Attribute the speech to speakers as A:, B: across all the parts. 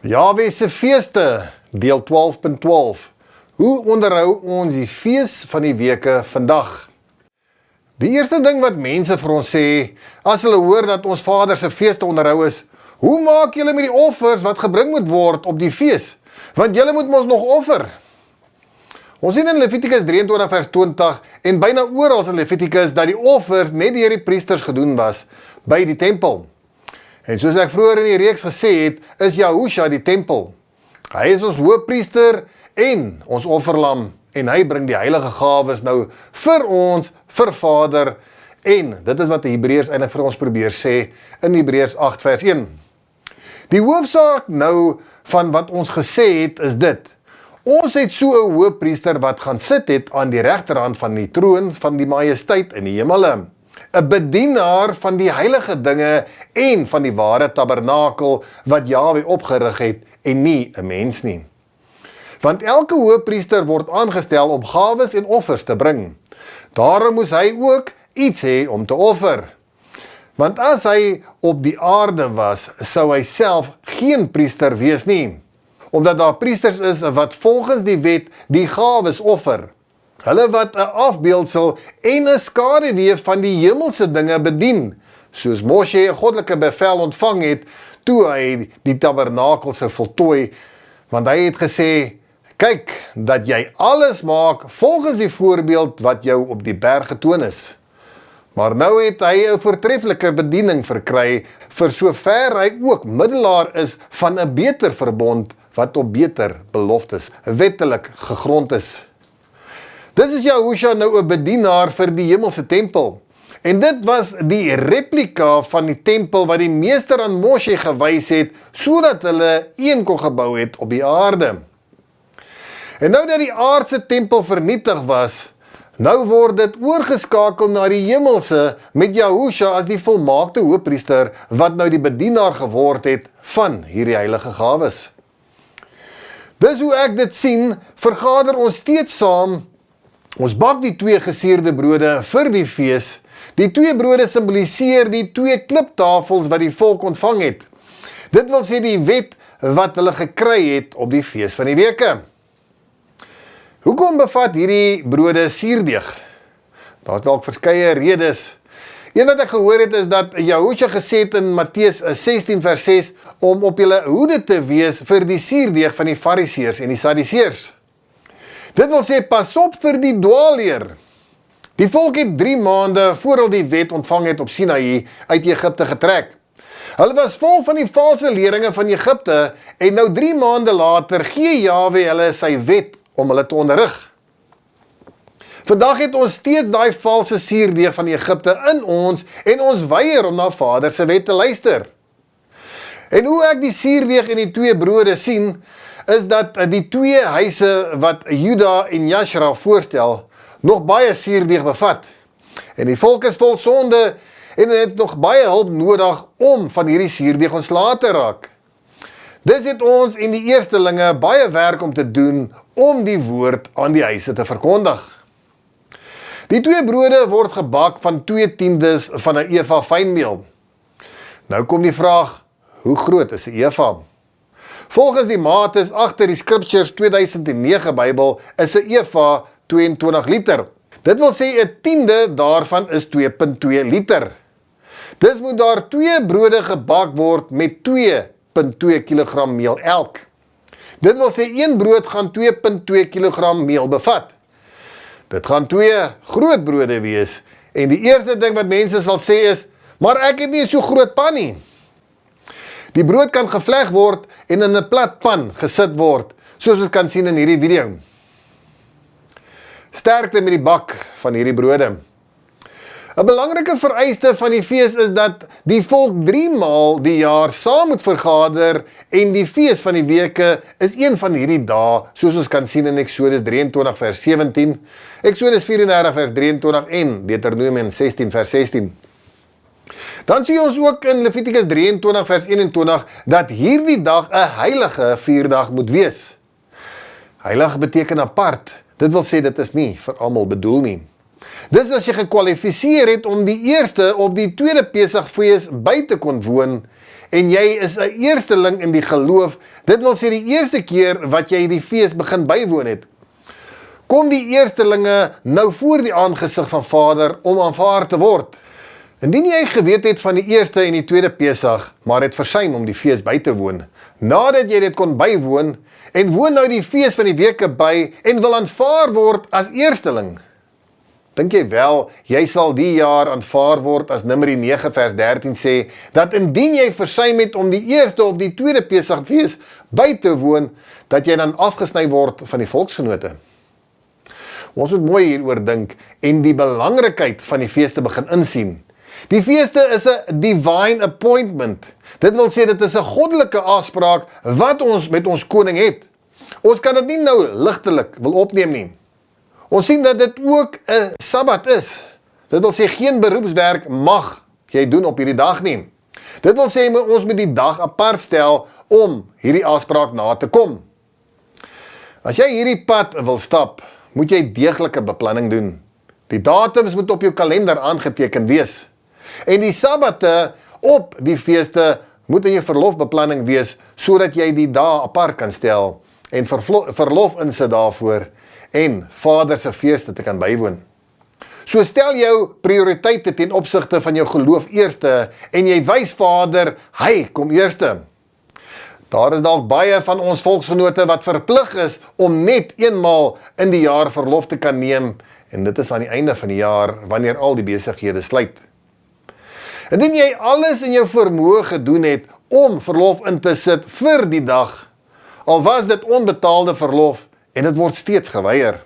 A: Yahweh se Feeste, deel 12.12. Hoe onderhou ons die fees van die weke vandag? Die eerste ding wat mense vir ons sê, as hulle hoor dat ons Vader se feeste onderhou is, hoe maak julle met die offers wat gebring moet word op die fees? Want julle moet ons nog offer. Ons sien in Levitikus 23 vers 20 en byna oral in Levitikus dat die offers net deur die priesters gedoen was by die tempel. En soos ek vroeër in die reeks gesê het, is Yahusha die tempel. Hy is ons hoëpriester en ons offerlam, en hy bring die heilige gawes nou vir ons, vir Vader, en dit is wat die Hebreërs eintlik vir ons probeer sê, in Hebreërs 8 vers 1. Die hoofsaak nou van wat ons gesê het, is dit. Ons het so 'n hoëpriester wat gaan sit het aan die regterhand van die troon van die majesteit in die hemele. 'n bedienaar van die heilige dinge en van die ware tabernakel wat Yahweh opgerig het en nie 'n mens nie. Want elke hoëpriester word aangestel om gawes en offers te bring. Daarom moes hy ook iets hê om te offer. Want as hy op die aarde was, sou hy self geen priester wees nie, omdat daar priesters is wat volgens die wet die gawes offer. Hulle wat 'n afbeeldsel en 'n skaduwee van die hemelse dinge bedien, soos Moshe 'n goddelike bevel ontvang het, toe hy die tabernakel sou voltooi, want hy het gesê, kyk, dat jy alles maak volgens die voorbeeld wat jou op die berg getoon is. Maar nou het hy 'n voortreffelike bediening verkry, vir sover hy ook middelaar is van 'n beter verbond, wat op beter beloftes wettelik gegrond is. Dis is Yahusha nou 'n bedienaar vir die hemelse tempel. En dit was die replika van die tempel wat die meester aan Moshe gewys het, sodat hulle een kon gebou het op die aarde. En nou dat die aardse tempel vernietig was, nou word dit oorgeskakel na die hemelse met Yahusha as die volmaakte hoëpriester wat nou die bedienaar geword het van hierdie heilige gawes. Dis hoe ek dit sien, vergader ons steeds saam. Ons bak die 2 gesuurde brode vir die fees. Die 2 brode simboliseer die 2 kliptafels wat die volk ontvang het. Dit wil sê die wet wat hulle gekry het op die fees van die weke. Hoekom bevat hierdie brode suurdeeg? Daar is dalk verskeie redes. Een wat ek gehoor het is dat Yahusha gesê het in Matteus 16 vers 6 om op julle hoede te wees vir die suurdeeg van die Fariseërs en die Sadduseërs. Dit wil sê, pas op vir die dwaalleer. Die volk het 3 maande voor hulle die wet ontvang het op Sinaï uit Egipte getrek. Hulle was vol van die valse leringe van Egipte en nou 3 maande later gee Yahweh hulle sy wet om hulle te onderrig. Vandag het ons steeds daai valse suurdeeg van Egipte in ons en ons weier om na Vader se wet te luister. En hoe ek die suurdeeg en die 2 brode sien, is dat die 2 huise wat Juda en Jashra voorstel, nog baie suurdeeg bevat. En die volk is vol sonde en het nog baie hulp nodig om van hierdie suurdeeg ontslae te raak. Dis het ons en die eerstelinge baie werk om te doen om die woord aan die huise te verkondig. Die 2 brode word gebak van 2/10 van 'n eva fynmeel. Nou kom die vraag, hoe groot is 'n eva? Volgens die mates agter die Scriptures 2009 Bybel is 'n eva 22 liter. Dit wil sê 1/10 daarvan is 2.2 liter. Dis moet daar 2 brode gebak word met 2.2 kg meel elk. Dit wil sê 1 brood gaan 2.2 kg meel bevat. Dit gaan 2 groot brode wees. En die eerste ding wat mense sal sê is, maar ek het nie so groot pan nie. Die brood kan gevleg word en in 'n plat pan gesit word, soos ons kan sien in hierdie video. Sterkte met die bak van hierdie brode. 'n belangrike vereiste van die fees is dat die volk 3 maal die jaar saam moet vergader en die fees van die weke is een van hierdie dae, soos ons kan sien in Eksodus 23 vers 17, Eksodus 34 vers 23 en Deuteronomium 16 vers 16. Dan sien ons ook in Levitikus 23 vers 21 dat hierdie dag 'n heilige vierdag moet wees. Heilig beteken apart. Dit wil sê dit is nie vir almal bedoel nie. Dis as jy gekwalifiseer het om die eerste of die tweede Pesachfees by te kon woon en jy is 'n eersteling in die geloof, dit wil sê die eerste keer wat jy die fees begin bywoon het, kom die eerstelinge nou voor die aangesig van Vader om aanvaar te word. Indien jy geweet het van die eerste en die tweede Pesach, maar het versuim om die fees by te woon, nadat jy dit kon bywoon, en woon nou die fees van die weke by, en wil aanvaar word as eersteling, dink jy wel, jy sal die jaar aanvaar word as Numeri 9 vers 13 sê, dat indien jy versuim het om die eerste of die tweede Pesachfees by te woon, dat jy dan afgesny word van die volksgenote. Ons moet mooi hieroor dink en die belangrikheid van die feeste begin insien. Die feeste is 'n divine appointment. Dit wil sê dit is 'n goddelike afspraak wat ons met ons koning het. Ons kan dit nie nou ligtelik wil opneem nie. Ons sien dat dit ook 'n Sabbat is. Dit wil sê geen beroepswerk mag jy doen op hierdie dag nie. Dit wil sê ons moet die dag apart stel om hierdie afspraak na te kom. As jy hierdie pad wil stap, moet jy deeglike beplanning doen. Die datums moet op jou kalender aangeteken wees. En die Sabbate op die feeste moet in jou verlofbeplanning wees, sodat jy die dae apart kan stel en verlof insit daarvoor en Vader se feeste te kan bywoon. So stel jou prioriteite ten opsigte van jou geloof eerste en jy wys Vader, hy kom eerste. Daar is dalk baie van ons volksgenote wat verplig is om net eenmaal in die jaar verlof te kan neem en dit is aan die einde van die jaar wanneer al die besighede sluit. Indien jy alles in jou vermoë gedoen het om verlof in te sit vir die dag, al was dit onbetaalde verlof en dit word steeds geweier.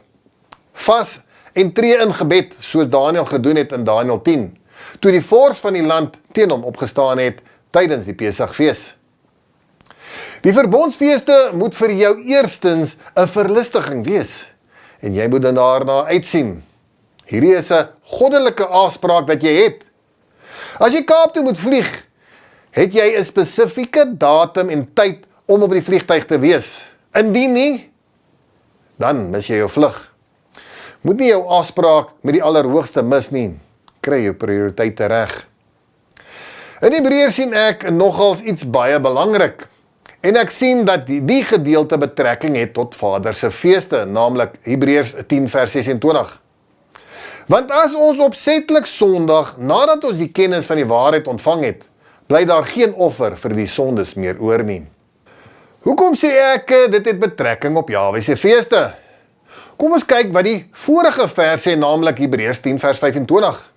A: Vas en tree in gebed, soos Daniel gedoen het in Daniel 10, toe die vors van die land teen hom opgestaan het tydens die Pesachfees. Die verbondsfeeste moet vir jou eerstens 'n verlustiging wees, en jy moet daarna uitsien. Hierdie is 'n goddelike afspraak wat jy het. As jy Kaap toe moet vlieg, het jy 'n spesifieke datum en tyd om op die vliegtuig te wees. Indien nie, dan mis jy jou vlug. Moet nie jou afspraak met die Allerhoogste mis nie. Kry jou prioriteite reg. In Hebreërs sien ek nogals iets baie belangrik. En ek sien dat die gedeelte betrekking het tot Vader se feeste, naamlik Hebreërs 10 vers 26. Want as ons opsetlik Sondag, nadat ons die kennis van die waarheid ontvang het, bly daar geen offer vir die sondes meer oor nie. Hoekom sê ek dit het betrekking op Yahweh se feeste? Kom ons kyk wat die vorige vers sê, naamlik Hebreërs 10 vers 25.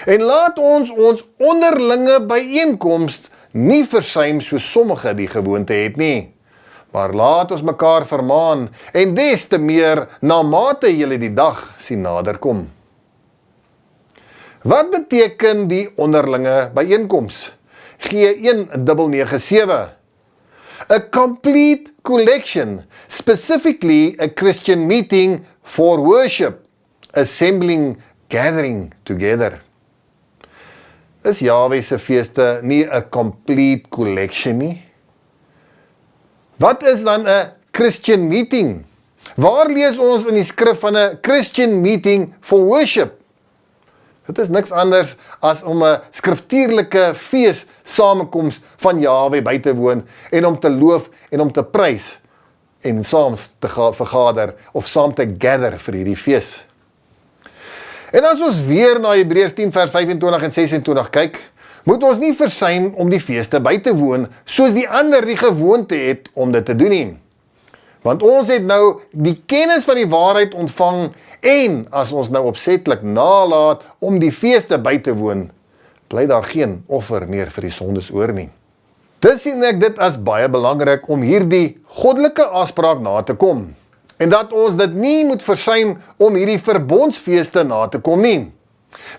A: En laat ons onderlinge byeenkoms nie versuim soos sommige die gewoonte het nie, maar laat ons mekaar vermaan en des te meer na mate julle die dag sien naderkom. Wat beteken die onderlinge byeenkoms? G1997. A complete collection, specifically a Christian meeting for worship, assembling, gathering together. Is Yahweh se feeste nie 'n complete collection nie? Wat is dan 'n Christian meeting? Waar lees ons in die skrif van 'n Christian meeting for worship? Dit is niks anders as om 'n skriftuurlike fees samekoms van Yahweh by te woon en om te loof en om te prys en saam te vergader of saam te gather vir hierdie fees. En as ons weer na Hebreërs 10 vers 25 en 26 kyk, moet ons nie versuim om die feeste by te woon, soos die ander die gewoonte het om dit te doen nie. Want ons het nou die kennis van die waarheid ontvang en as ons nou opsetlik nalat om die feeste by te woon, bly daar geen offer meer vir die sondes oor nie. Dus sien ek dit as baie belangrik om hierdie goddelike afspraak na te kom. En dat ons dit nie moet versuim om hierdie verbondsfeeste na te kom nie.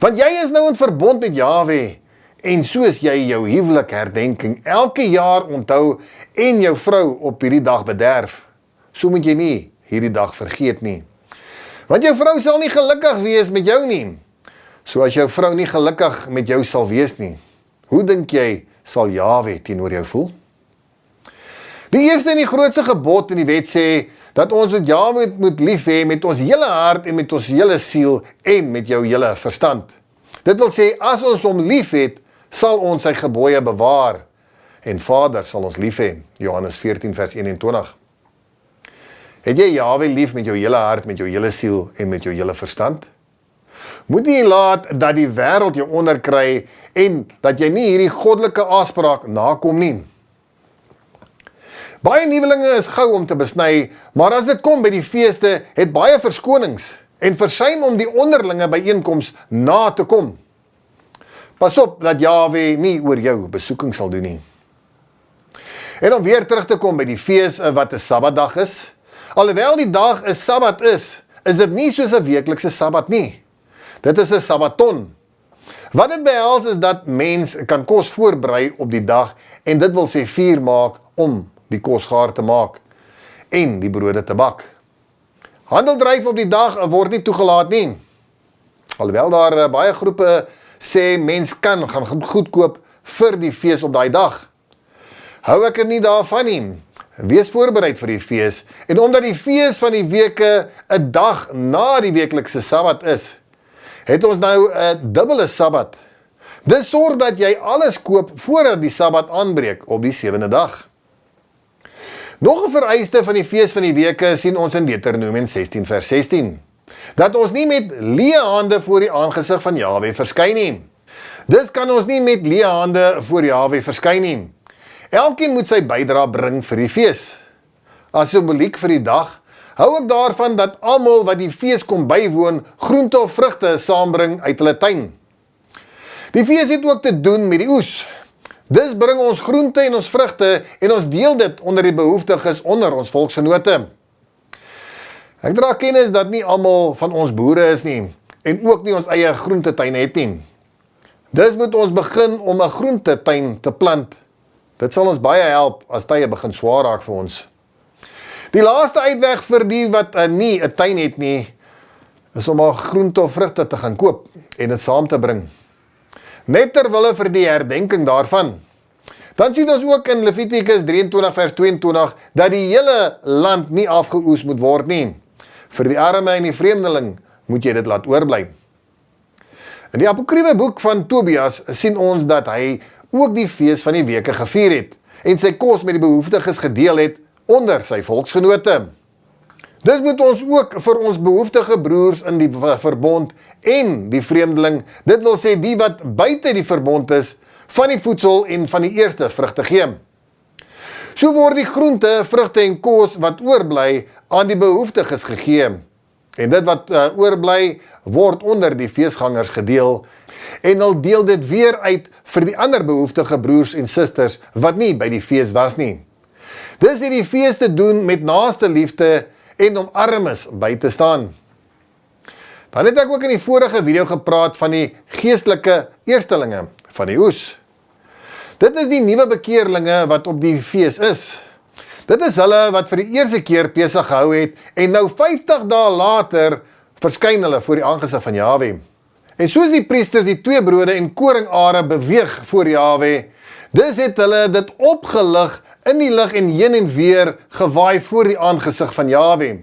A: Want jy is nou in verbond met Yahweh, en soos jy jou huwelik herdenking elke jaar onthou en jou vrou op hierdie dag bederf, so moet jy nie hierdie dag vergeet nie. Want jou vrou sal nie gelukkig wees met jou nie. So as jou vrou nie gelukkig met jou sal wees nie, hoe dink jy sal Yahweh teenoor jou voel? Die eerste en die grootste gebod in die wet sê, dat ons met Yahweh moet lief hê met ons hele hart en met ons hele siel en met jou hele verstand. Dit wil sê, as ons hom lief het, sal ons sy gebooie bewaar. en Vader sal ons lief hê, Johannes 14 vers 21. Het jy Yahweh lief met jou hele hart, met jou hele siel en met jou hele verstand? Moet nie laat dat die wêreld jou onderkry en dat jy nie hierdie goddelike afspraak nakom nie. Baie nuwelinge is gou om te besny, maar as dit kom by die feeste, het baie verskonings en versuim om die onderlinge byeenkoms na te kom. Pas op dat Yahweh nie oor jou besoeking sal doen nie. En om weer terug te kom by die fees wat 'n Sabbatdag is, alhoewel die dag 'n Sabbat is dit nie soos 'n weeklikse Sabbat nie. Dit is 'n Sabbaton. Wat dit behels is dat mens kan kos voorberei op die dag en dit wil sê vuur maak om die kos gaar te maak en die brode te bak. Handeldryf op die dag word nie toegelaat nie. Alhoewel daar baie groepe sê mens kan gaan goed koop vir die fees op daai dag. Hou ek er nie daarvan nie. Wees voorbereid vir die fees en omdat die fees van die weke 'n dag na die weeklikse Sabbat is, het ons nou 'n dubbele Sabbat. Dis sorg dat jy alles koop voordat die Sabbat aanbreek op die 7de dag. Nog 'n vereiste van die fees van die weke sien ons in Deuteronomium 16 vers 16. Dat ons nie met leë hande voor die aangesig van Yahweh verskyn nie. Dus kan ons nie met leë hande voor Yahweh verskyn nie. Elkeen moet sy bydra bring vir die fees. As simboliek vir die dag, hou ek daarvan dat almal wat die fees kom bywoon, groente of vrugte saambring uit hulle tuin. Die fees het ook te doen met die oes. Dus bring ons groente en ons vrugte en ons deel dit onder die behoeftiges onder ons volksgenote. Ek dra kennis dat nie almal van ons boere is nie en ook nie ons eie groentetuin het nie. Dus moet ons begin om 'n groentetuin te plant. Dit sal ons baie help as tye begin swaar raak vir ons. Die laaste uitweg vir die wat nie 'n tuin het nie, is om al groente of vrugte te gaan koop en dit saam te bring. Net terwille vir die herdenking daarvan. Dan sien ons ook in Levitikus 23 vers 22 dat die hele land nie afgeoes moet word nie. Vir die arme en die vreemdeling moet jy dit laat oorbly. In die apokriewe boek van Tobias sien ons dat hy ook die fees van die weke gevier het en sy kos met die behoeftiges gedeel het onder sy volksgenote. Dus moet ons ook vir ons behoeftige broers in die verbond en die vreemdeling, dit wil sê die wat buite die verbond is, van die voedsel en van die eerste vrugte gee. So word die groente, vrugte en kos wat oorbly aan die behoeftiges gegee. En dit wat oorbly word onder die feesgangers gedeel en hulle deel dit weer uit vir die ander behoeftige broers en susters wat nie by die fees was nie. Dis het die fees te doen met naaste liefde en om armes by te staan. Dan het ek ook in die vorige video gepraat van die geestelike eerstelinge van die oes. Dit is die nuwe bekeerlinge wat op die fees is. Dit is hulle wat vir die eerste keer besig gehou het en nou 50 dae later verskyn hulle voor die aangesig van Yahweh. En soos die priesters die 2 brode en koringare beweeg voor Yahweh, dus het hulle dit opgelig in die lig en heen en weer gewaai voor die aangesig van Yahweh.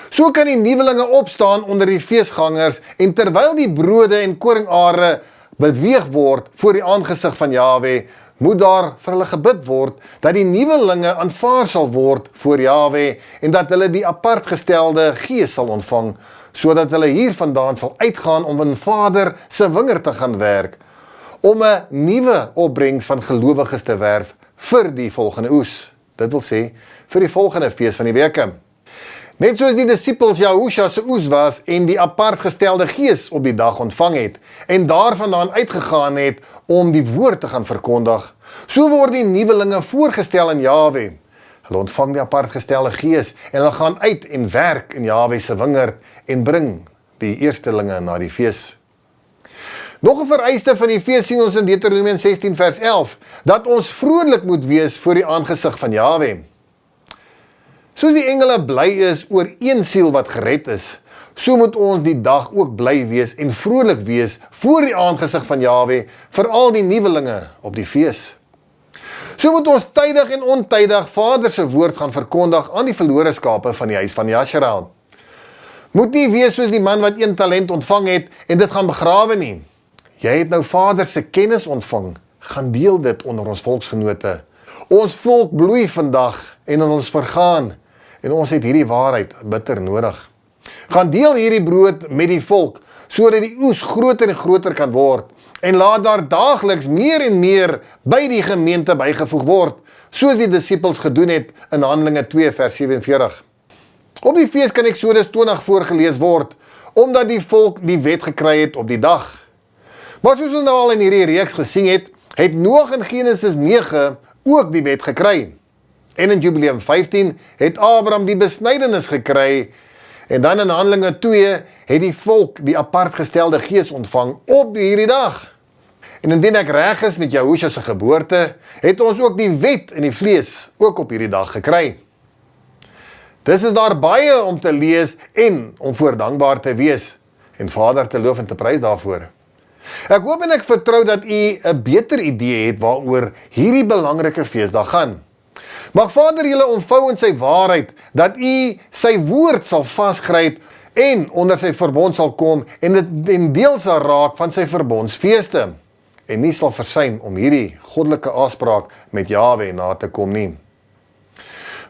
A: So kan die nuwelinge opstaan onder die feesgangers en terwyl die brode en koringare beweeg word voor die aangesig van Yahweh, moet daar vir hulle gebid word dat die nuwelinge aanvaar sal word voor Yahweh en dat hulle die apart gestelde gees sal ontvang, sodat hulle hiervandaan sal uitgaan om in Vader se wingerd te gaan werk, om 'n nuwe opbrengs van gelowiges te werf vir die volgende oes. Dit wil sê, vir die volgende fees van die weke. Net soos die disippels Yahusha se oes was en die apart gestelde gees op die dag ontvang het en daarvandaan uitgegaan het om die woord te gaan verkondig, so word die nuwelinge voorgestel in Yahweh. Hulle ontvang die apart gestelde gees en hulle gaan uit en werk in Yahweh se wingerd en bring die eerstelinge na die fees. Nog 'n vereiste van die fees sien ons in Deuteronomium 16 vers 11, dat ons vrolik moet wees voor die aangesig van Yahweh. Soos die engele bly is oor een siel wat gered is, so moet ons die dag ook bly wees en vrolik wees voor die aangesig van Yahweh, vir al die nuwelinge op die fees. So moet ons tydig en ontydig Vader se woord gaan verkondig aan die verlore skape van die huis van Yasharal. Moet nie wees soos die man wat 1 talent ontvang het en dit gaan begrawe nie. Jy het nou Vader se kennis ontvang, gaan deel dit onder ons volksgenote. Ons volk bloei vandag en ons vergaan, en ons het hierdie waarheid bitter nodig. Gaan deel hierdie brood met die volk, sodat die oes groter en groter kan word, en laat daar daagliks meer en meer by die gemeente bygevoeg word, soos die disippels gedoen het in Handelinge 2 vers 47. Op die fees kan Eksodus 20 voorgelees word, omdat die volk die wet gekry het op die dag. Maar soos ons nou al in hierdie reeks gesien het, het Noag in Genesis 9 ook die wet gekry. En in Jubileum 15 het Abraham die besnydenis gekry, en dan in Handelinge 2 het die volk die apart gestelde gees ontvang op hierdie dag. En indien ek reg is met Yahusha se geboorte, het ons ook die wet in die vlees ook op hierdie dag gekry. Dis is daar baie om te lees en om voor dankbaar te wees, en Vader te loof en te prys daarvoor. Ek hoop en ek vertrou dat u 'n beter idee het waaroor hierdie belangrike feesdag gaan. Mag Vader julle ontvou in sy waarheid, dat u sy woord sal vasgryp en onder sy verbond sal kom en dit deel sal raak van sy verbondsfeeste, en nie sal versuim om hierdie goddelike afspraak met Yahweh na te kom nie.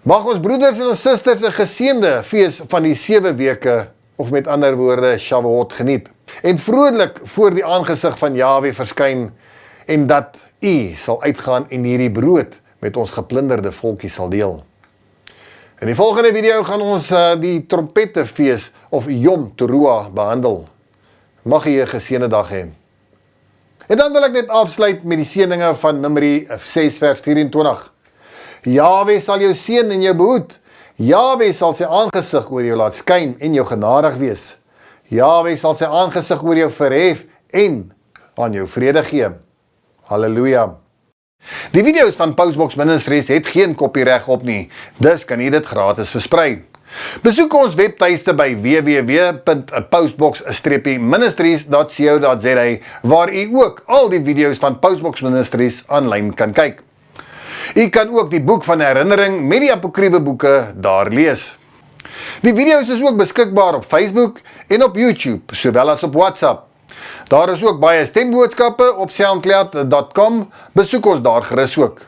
A: Mag ons broeders en ons susters 'n geseënde fees van die 7 weke, of met ander woorde YHWH, geniet, en vrolik voor die aangesig van Yahweh verskyn, en dat u sal uitgaan en hierdie brood met ons geplunderde volkie sal deel. In die volgende video gaan ons die trompettefees of Yom Teruah behandel. Mag u 'n geseënde dag hê. En dan wil ek net afsluit met die seëninge van Numeri 6 vers 24. Yahweh sal jou seën en jou behoed. Yahweh sal sy aangesig oor jou laat skyn en jou genadig wees. Yahweh sal sy aangesig oor jou verhef en aan jou vrede gee. Halleluja. Die video's van Postbox Ministries het geen kopiereg op nie, dus kan jy dit gratis versprei. Besoek ons webtuiste by www.postbox-ministries.co.za waar u ook al die video's van Postbox Ministries aanlyn kan kyk. U kan ook die boek van herinnering met die apokriewe boeke daar lees. Die video's is ook beskikbaar op Facebook en op YouTube, sowel as op WhatsApp. Daar is ook baie stemboodskappe op soundcloud.com, besoek ons daar gerus ook.